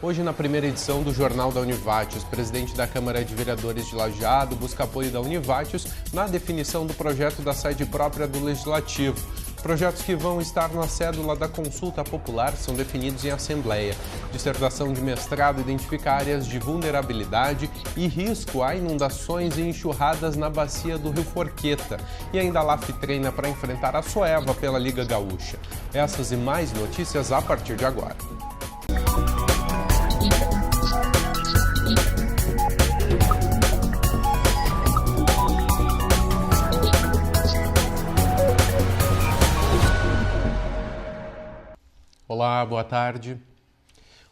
Hoje, na primeira edição do Jornal da Univates, o presidente da Câmara de Vereadores de Lajeado busca apoio da Univates na definição do projeto da sede própria do Legislativo. Projetos que vão estar na cédula da consulta popular são definidos em assembleia. Dissertação de mestrado identifica áreas de vulnerabilidade e risco a inundações e enxurradas na bacia do Rio Forqueta. E ainda a LAF treina para enfrentar a Soeva pela Liga Gaúcha. Essas e mais notícias a partir de agora. Olá, boa tarde.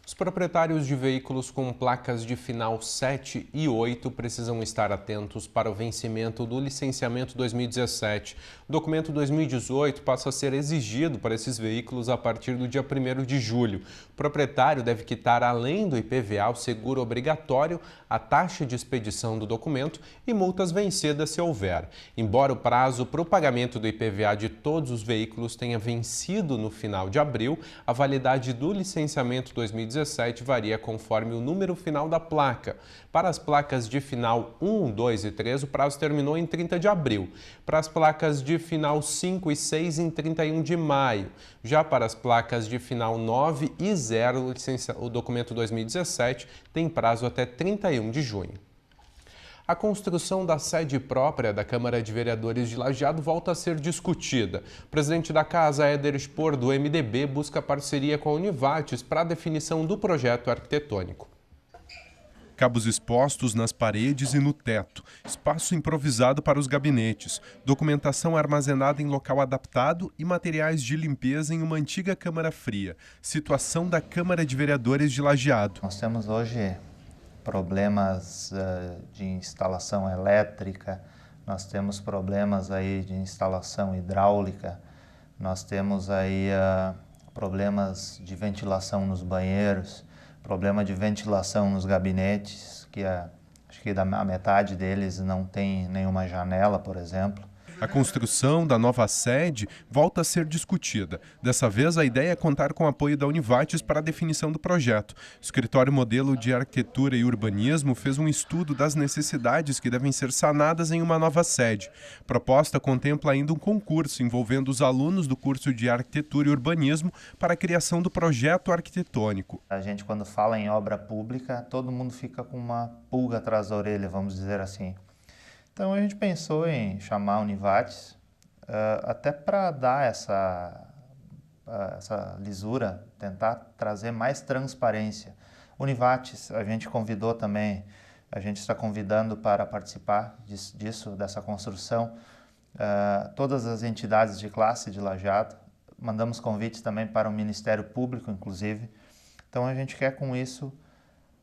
Os proprietários de veículos com placas de final 7 e 8 precisam estar atentos para o vencimento do licenciamento 2017. O documento 2018 passa a ser exigido para esses veículos a partir do dia 1º de julho. O proprietário deve quitar, além do IPVA, o seguro obrigatório, a taxa de expedição do documento e multas vencidas se houver. Embora o prazo para o pagamento do IPVA de todos os veículos tenha vencido no final de abril, a validade do licenciamento 2017 varia conforme o número final da placa. Para as placas de final 1, 2 e 3, o prazo terminou em 30 de abril. Para as placas de final 5 e 6, em 31 de maio. Já para as placas de final 9 e 0, o documento 2017 tem prazo até 31 de junho. A construção da sede própria da Câmara de Vereadores de Lajeado volta a ser discutida. O presidente da Casa, Éder Spor, do MDB, busca parceria com a Univates para a definição do projeto arquitetônico. Cabos expostos nas paredes e no teto, espaço improvisado para os gabinetes, documentação armazenada em local adaptado e materiais de limpeza em uma antiga câmara fria. Situação da Câmara de Vereadores de Lajeado. Nós temos hoje problemas de instalação elétrica, nós temos problemas aí de instalação hidráulica, nós temos aí problemas de ventilação nos banheiros, problema de ventilação nos gabinetes, que acho que a metade deles não tem nenhuma janela, por exemplo. A construção da nova sede volta a ser discutida. Dessa vez, a ideia é contar com o apoio da Univates para a definição do projeto. O Escritório Modelo de Arquitetura e Urbanismo fez um estudo das necessidades que devem ser sanadas em uma nova sede. A proposta contempla ainda um concurso envolvendo os alunos do curso de Arquitetura e Urbanismo para a criação do projeto arquitetônico. A gente, quando fala em obra pública, todo mundo fica com uma pulga atrás da orelha, vamos dizer assim. Então a gente pensou em chamar a Univates até para dar essa lisura, tentar trazer mais transparência. Univates, a gente convidou também, a gente está convidando para participar dessa construção, todas as entidades de classe de Lajeado. Mandamos convites também para o Ministério Público, inclusive. Então a gente quer com isso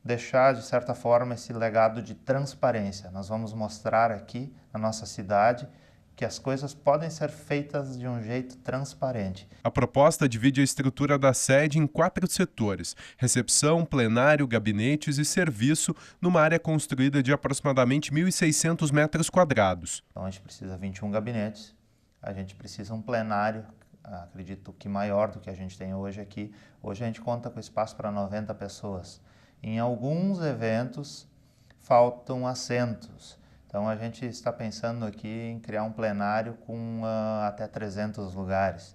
deixar, de certa forma, esse legado de transparência. Nós vamos mostrar aqui, na nossa cidade, que as coisas podem ser feitas de um jeito transparente. A proposta divide a estrutura da sede em 4 setores: recepção, plenário, gabinetes e serviço, numa área construída de aproximadamente 1.600 metros quadrados. Então a gente precisa de 21 gabinetes, a gente precisa um plenário, acredito que maior do que a gente tem hoje aqui. Hoje a gente conta com espaço para 90 pessoas. Em alguns eventos faltam assentos, então a gente está pensando aqui em criar um plenário com até 300 lugares,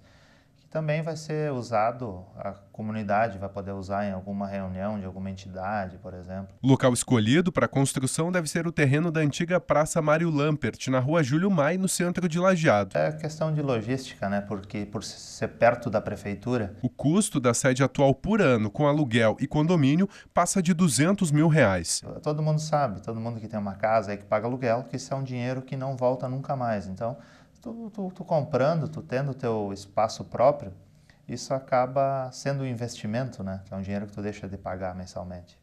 que também vai ser usado, a comunidade vai poder usar em alguma reunião de alguma entidade, por exemplo. O local escolhido para a construção deve ser o terreno da antiga Praça Mário Lampert, na Rua Júlio Mai, no centro de Lajeado. É questão de logística, né? Porque por ser perto da prefeitura. O custo da sede atual por ano, com aluguel e condomínio, passa de R$200 mil. Todo mundo sabe, todo mundo que tem uma casa aí que paga aluguel, que isso é um dinheiro que não volta nunca mais. Então, tu comprando, tu tendo teu espaço próprio, isso acaba sendo um investimento, né? Que é um dinheiro que tu deixa de pagar mensalmente.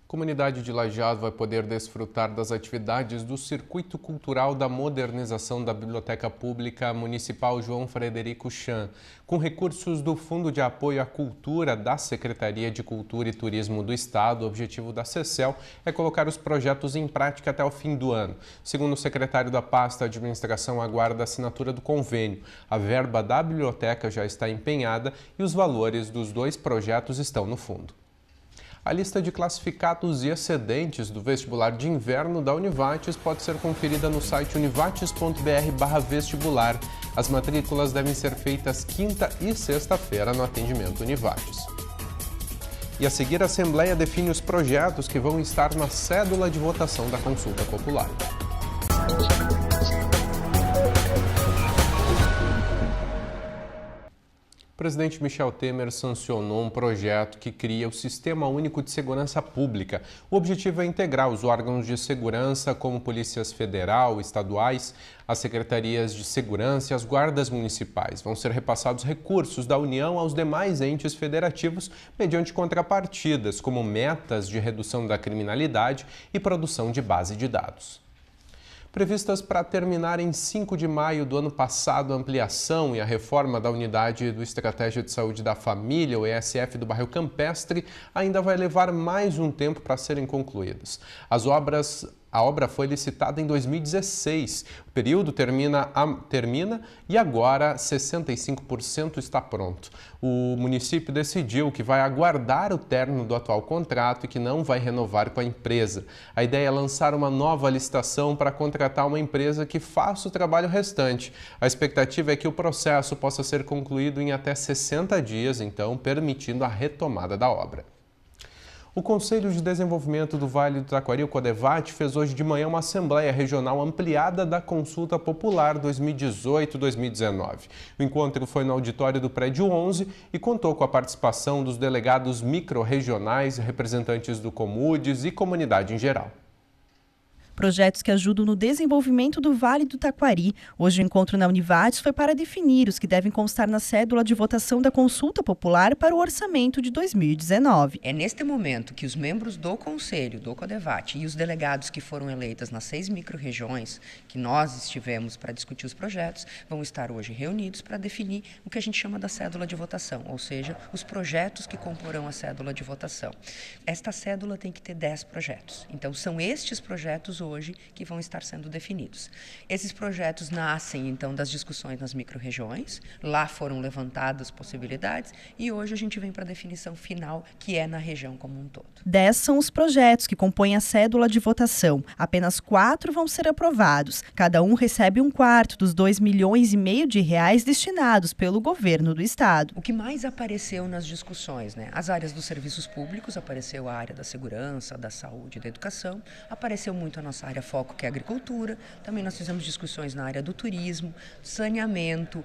A comunidade de Lajeado vai poder desfrutar das atividades do Circuito Cultural da Modernização da Biblioteca Pública Municipal João Frederico Chan. Com recursos do Fundo de Apoio à Cultura da Secretaria de Cultura e Turismo do Estado, o objetivo da CECEL é colocar os projetos em prática até o fim do ano. Segundo o secretário da pasta, a administração aguarda a assinatura do convênio. A verba da biblioteca já está empenhada e os valores dos 2 projetos estão no fundo. A lista de classificados e excedentes do vestibular de inverno da Univates pode ser conferida no site univates.br/vestibular. As matrículas devem ser feitas quinta e sexta-feira no atendimento Univates. E a seguir, a Assembleia define os projetos que vão estar na cédula de votação da consulta popular. O presidente Michel Temer sancionou um projeto que cria o Sistema Único de Segurança Pública. O objetivo é integrar os órgãos de segurança, como polícias federal, estaduais, as secretarias de segurança e as guardas municipais. Vão ser repassados recursos da União aos demais entes federativos mediante contrapartidas, como metas de redução da criminalidade e produção de base de dados. Previstas para terminar em 5 de maio do ano passado, a ampliação e a reforma da unidade do Estratégia de Saúde da Família, o ESF do bairro Campestre, ainda vai levar mais um tempo para serem concluídas. A obra foi licitada em 2016. O período termina e agora 65% está pronto. O município decidiu que vai aguardar o término do atual contrato e que não vai renovar com a empresa. A ideia é lançar uma nova licitação para contratar uma empresa que faça o trabalho restante. A expectativa é que o processo possa ser concluído em até 60 dias, então permitindo a retomada da obra. O Conselho de Desenvolvimento do Vale do Taquari, o CODEVAT, fez hoje de manhã uma Assembleia Regional ampliada da Consulta Popular 2018-2019. O encontro foi no auditório do Prédio 11 e contou com a participação dos delegados micro-regionais, representantes do Comudes e comunidade em geral. Projetos que ajudam no desenvolvimento do Vale do Taquari. Hoje o encontro na Univates foi para definir os que devem constar na cédula de votação da consulta popular para o orçamento de 2019. É neste momento que os membros do Conselho, do CODEVAT, e os delegados que foram eleitos nas 6 micro-regiões que nós estivemos para discutir os projetos, vão estar hoje reunidos para definir o que a gente chama da cédula de votação, ou seja, os projetos que comporão a cédula de votação. Esta cédula tem que ter 10 projetos. Então, são estes projetos hoje que vão estar sendo definidos. Esses projetos nascem, então, das discussões nas micro-regiões, lá foram levantadas possibilidades e hoje a gente vem para a definição final, que é na região como um todo. 10 são os projetos que compõem a cédula de votação. Apenas 4 vão ser aprovados. Cada um recebe 1/4 dos R$2,5 milhões de reais destinados pelo governo do estado. O que mais apareceu nas discussões, né? As áreas dos serviços públicos, apareceu a área da segurança, da saúde e da educação, apareceu muito a nossa área foco, que é a agricultura. Também nós fizemos discussões na área do turismo, saneamento,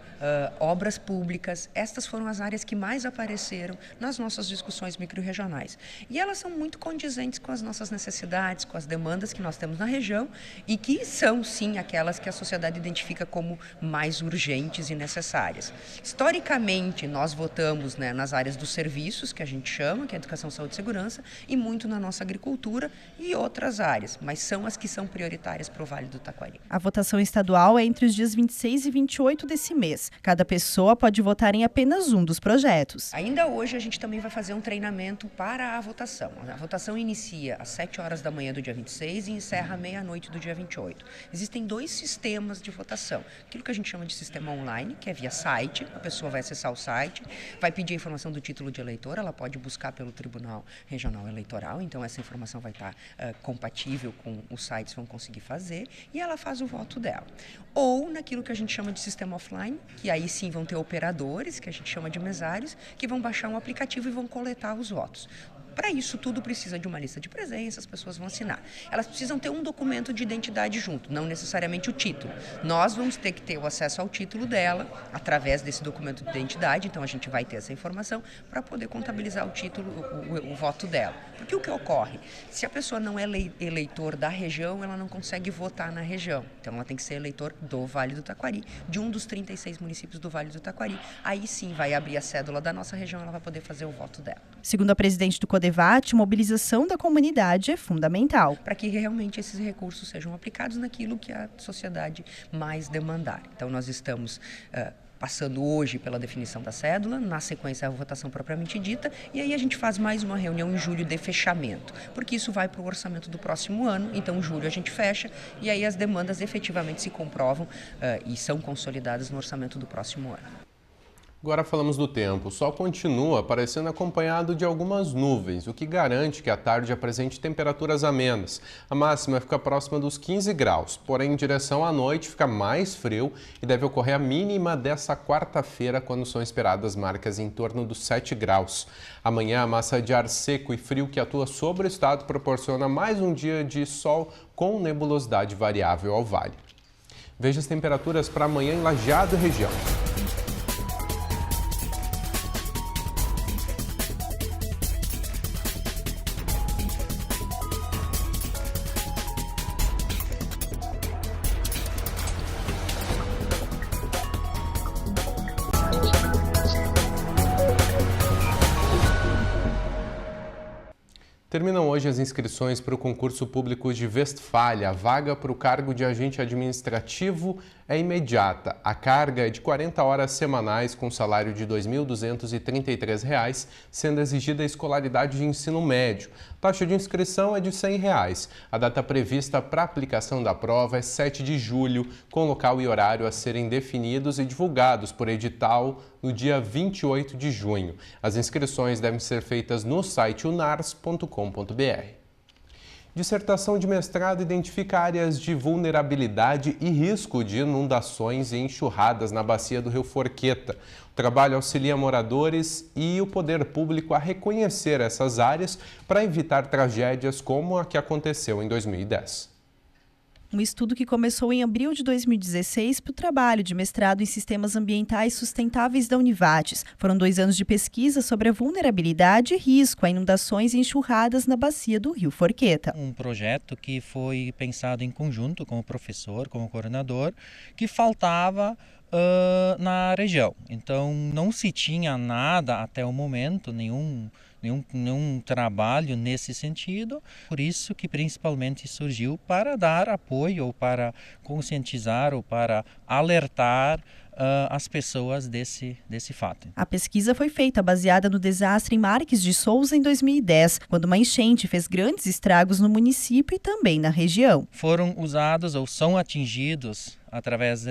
obras públicas. Estas foram as áreas que mais apareceram nas nossas discussões micro-regionais. E elas são muito condizentes com as nossas necessidades, com as demandas que nós temos na região e que são, sim, aquelas que a sociedade identifica como mais urgentes e necessárias. Historicamente, nós votamos, né, nas áreas dos serviços, que a gente chama, que é educação, saúde e segurança, e muito na nossa agricultura e outras áreas, mas são as que são prioritárias para o Vale do Taquari. A votação estadual é entre os dias 26 e 28 desse mês. Cada pessoa pode votar em apenas um dos projetos. Ainda hoje a gente também vai fazer um treinamento para a votação. A votação inicia às 7 horas da manhã do dia 26 e encerra à meia-noite do dia 28. Existem 2 sistemas de votação. Aquilo que a gente chama de sistema online, que é via site. A pessoa vai acessar o site, vai pedir a informação do título de eleitor, ela pode buscar pelo Tribunal Regional Eleitoral, então essa informação vai estar compatível com os sites, vão conseguir fazer, e ela faz o voto dela. Ou naquilo que a gente chama de sistema offline, que aí sim vão ter operadores, que a gente chama de mesários, que vão baixar um aplicativo e vão coletar os votos. Para isso tudo precisa de uma lista de presença, as pessoas vão assinar. Elas precisam ter um documento de identidade junto, não necessariamente o título. Nós vamos ter que ter o acesso ao título dela através desse documento de identidade, então a gente vai ter essa informação para poder contabilizar o título, o voto dela. Porque o que ocorre? Se a pessoa não é eleitor da região, ela não consegue votar na região. Então ela tem que ser eleitor do Vale do Taquari, de um dos 36 municípios do Vale do Taquari. Aí sim vai abrir a cédula da nossa região, ela vai poder fazer o voto dela. Segundo a presidente do CODEVAT, mobilização da comunidade é fundamental. Para que realmente esses recursos sejam aplicados naquilo que a sociedade mais demandar. Então nós estamos passando hoje pela definição da cédula, na sequência a votação propriamente dita, e aí a gente faz mais uma reunião em julho de fechamento, porque isso vai para o orçamento do próximo ano, então em julho a gente fecha, e aí as demandas efetivamente se comprovam e são consolidadas no orçamento do próximo ano. Agora falamos do tempo. O sol continua aparecendo acompanhado de algumas nuvens, o que garante que a tarde apresente temperaturas amenas. A máxima fica próxima dos 15 graus, porém em direção à noite fica mais frio e deve ocorrer a mínima dessa quarta-feira, quando são esperadas marcas em torno dos 7 graus. Amanhã a massa de ar seco e frio que atua sobre o estado proporciona mais um dia de sol com nebulosidade variável ao vale. Veja as temperaturas para amanhã em Lajeado e região. Terminam hoje as inscrições para o concurso público de Westfália. A vaga para o cargo de agente administrativo é imediata. A carga é de 40 horas semanais com salário de R$ 2.233, sendo exigida a escolaridade de ensino médio. A taxa de inscrição é de R$ 100. A data prevista para a aplicação da prova é 7 de julho, com local e horário a serem definidos e divulgados por edital no dia 28 de junho. As inscrições devem ser feitas no site unars.com.br. Dissertação de mestrado identifica áreas de vulnerabilidade e risco de inundações e enxurradas na bacia do Rio Forqueta. O trabalho auxilia moradores e o poder público a reconhecer essas áreas para evitar tragédias como a que aconteceu em 2010. Um estudo que começou em abril de 2016 para o trabalho de mestrado em Sistemas Ambientais Sustentáveis da Univates. Foram 2 anos de pesquisa sobre a vulnerabilidade e risco a inundações e enxurradas na bacia do Rio Forqueta. Um projeto que foi pensado em conjunto com o professor, com o coordenador, que faltava na região. Então, não se tinha nada até o momento, nenhum trabalho nesse sentido, por isso que principalmente surgiu para dar apoio, ou para conscientizar, ou para alertar as pessoas desse fato. A pesquisa foi feita baseada no desastre em Marques de Souza em 2010, quando uma enchente fez grandes estragos no município e também na região. Foram usados ou são atingidos através,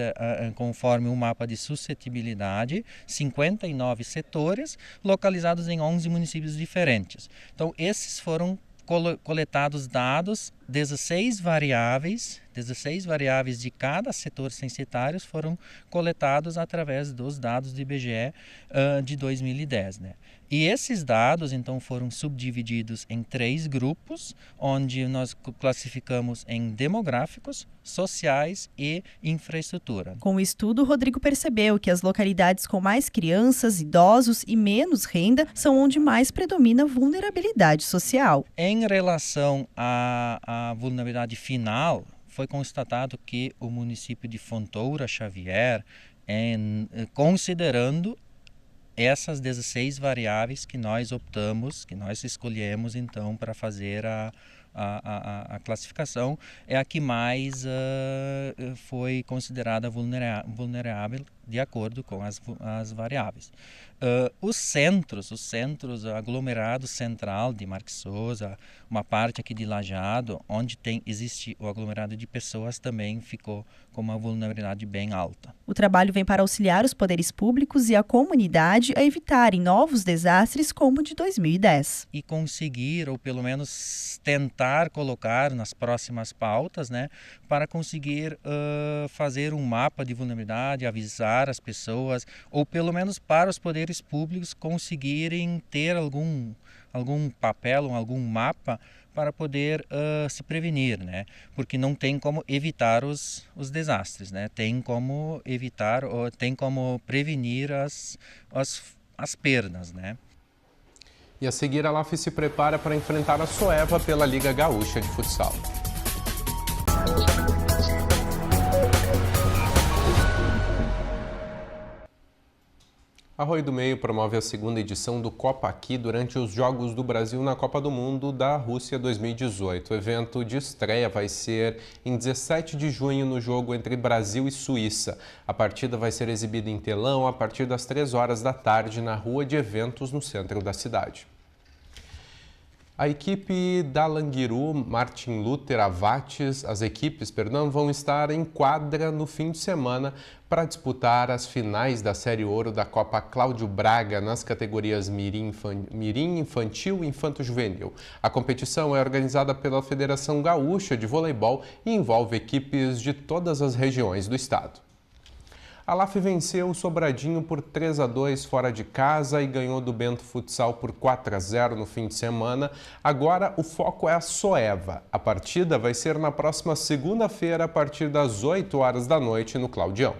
conforme um mapa de suscetibilidade, 59 setores localizados em 11 municípios diferentes. Então, esses foram coletados dados, 16 variáveis de cada setor censitário foram coletados através dos dados do IBGE de 2010, né? E esses dados, então, foram subdivididos em 3 grupos, onde nós classificamos em demográficos, sociais e infraestrutura. Com o estudo, Rodrigo percebeu que as localidades com mais crianças, idosos e menos renda são onde mais predomina a vulnerabilidade social. Em relação à vulnerabilidade final, foi constatado que o município de Fontoura Xavier, considerando essas 16 variáveis que nós optamos, que nós escolhemos então para fazer a classificação, é a que mais foi considerada vulnerável de acordo com as variáveis. Os centros, aglomerado central de Marques Souza, uma parte aqui de Lajeado, onde existe o aglomerado de pessoas, também ficou com uma vulnerabilidade bem alta. O trabalho vem para auxiliar os poderes públicos e a comunidade a evitarem novos desastres como o de 2010. E conseguir, ou pelo menos tentar colocar nas próximas pautas, né, para conseguir fazer um mapa de vulnerabilidade, avisar as pessoas, ou pelo menos para os poderes públicos conseguirem ter algum papel, algum mapa para poder se prevenir, né? Porque não tem como evitar os desastres, né? Tem como evitar, ou tem como prevenir as perdas, né? E a seguir, a LAF se prepara para enfrentar a Soeva pela Liga Gaúcha de Futsal. Arroio do Meio promove a segunda edição do Copa Aqui durante os Jogos do Brasil na Copa do Mundo da Rússia 2018. O evento de estreia vai ser em 17 de junho no jogo entre Brasil e Suíça. A partida vai ser exibida em telão a partir das 3 horas da tarde na Rua de Eventos, no centro da cidade. A equipe da Languiru, Martin Luther, Avates, as equipes, vão estar em quadra no fim de semana para disputar as finais da Série Ouro da Copa Cláudio Braga nas categorias Mirim Infantil e Infanto Juvenil. A competição é organizada pela Federação Gaúcha de Voleibol e envolve equipes de todas as regiões do estado. A LAF venceu o Sobradinho por 3-2 fora de casa e ganhou do Bento Futsal por 4-0 no fim de semana. Agora o foco é a Soeva. A partida vai ser na próxima segunda-feira a partir das 8 horas da noite no Claudião.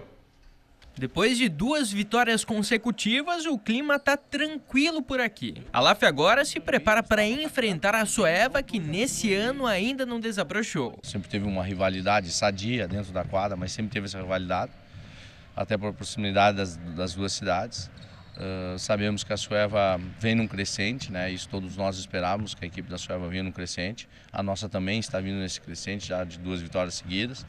Depois de 2 vitórias consecutivas, o clima está tranquilo por aqui. A LAF agora se prepara para enfrentar a Soeva, que nesse ano ainda não desabrochou. Sempre teve uma rivalidade sadia dentro da quadra, mas sempre teve essa rivalidade, até por proximidade das duas cidades. Sabemos que a Soeva vem num crescente, né? Isso todos nós esperávamos, que a equipe da Soeva vinha num crescente. A nossa também está vindo nesse crescente, já de 2 vitórias seguidas.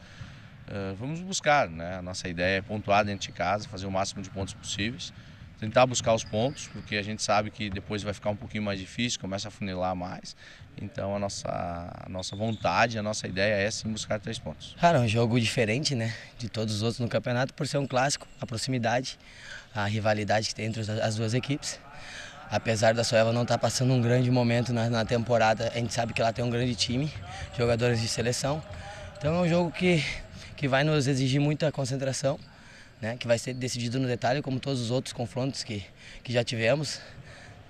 Vamos buscar, né? A nossa ideia é pontuar dentro de casa, fazer o máximo de pontos possíveis, tentar buscar os pontos, porque a gente sabe que depois vai ficar um pouquinho mais difícil, começa a funilar mais. Então a nossa vontade, a nossa ideia é sim buscar 3 pontos. Cara, é um jogo diferente, né, de todos os outros no campeonato, por ser um clássico, a proximidade, a rivalidade que tem entre as duas equipes. Apesar da Soeva não estar passando um grande momento na temporada, a gente sabe que ela tem um grande time, jogadores de seleção. Então é um jogo que vai nos exigir muita concentração, né, que vai ser decidido no detalhe, como todos os outros confrontos que já tivemos.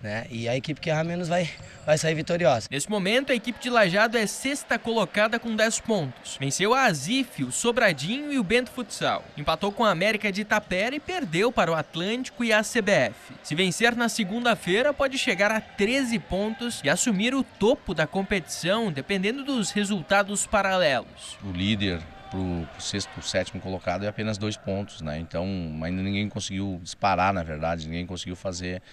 Né? E a equipe que errar menos vai sair vitoriosa. Nesse momento, a equipe de Lajeado é 6ª colocada com 10 pontos. Venceu a Azif, o Sobradinho e o Bento Futsal. Empatou com a América de Itapera e perdeu para o Atlântico e a CBF. Se vencer na segunda-feira, pode chegar a 13 pontos e assumir o topo da competição, dependendo dos resultados paralelos. O líder para o 6º, 7º colocado é apenas 2 pontos, né? Então ainda ninguém conseguiu disparar, na verdade, ninguém conseguiu fazer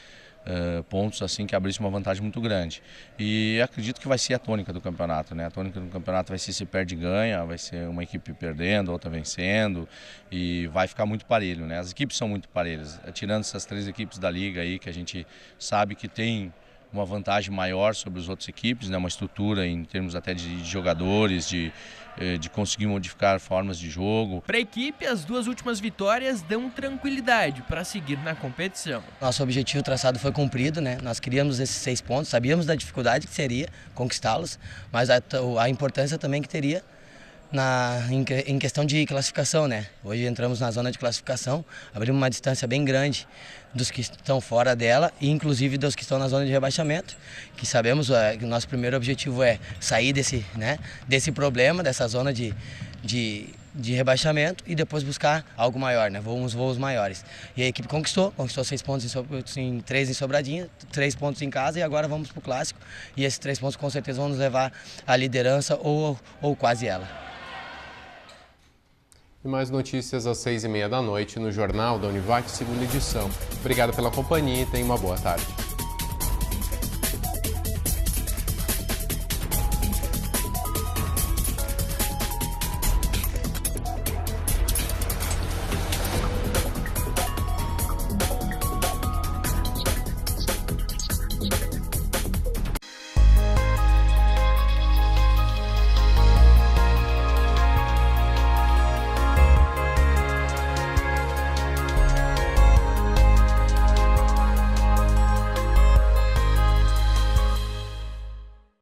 pontos assim que abrisse uma vantagem muito grande. E acredito que vai ser a tônica do campeonato, né? A tônica do campeonato vai ser se perde e ganha, vai ser uma equipe perdendo, outra vencendo e vai ficar muito parelho, né? As equipes são muito parelhas, tirando essas 3 equipes da liga aí que a gente sabe que tem uma vantagem maior sobre as outras equipes, né? Uma estrutura em termos até de jogadores, de conseguir modificar formas de jogo. Para a equipe, as 2 últimas vitórias dão tranquilidade para seguir na competição. Nosso objetivo traçado foi cumprido, né? Nós queríamos esses 6 pontos, sabíamos da dificuldade que seria conquistá-los, mas a importância também que teria em questão de classificação, né? Hoje entramos na zona de classificação, abrimos uma distância bem grande dos que estão fora dela e inclusive dos que estão na zona de rebaixamento, que sabemos que o nosso primeiro objetivo é sair desse problema, dessa zona de rebaixamento e depois buscar algo maior, né? Voos maiores. E a equipe conquistou 6 pontos 3 em Sobradinho, 3 pontos em casa e agora vamos para o clássico e esses 3 pontos com certeza vão nos levar à liderança ou quase ela. E mais notícias às 6h30 da noite no Jornal da Univate, segunda edição. Obrigado pela companhia e tenha uma boa tarde.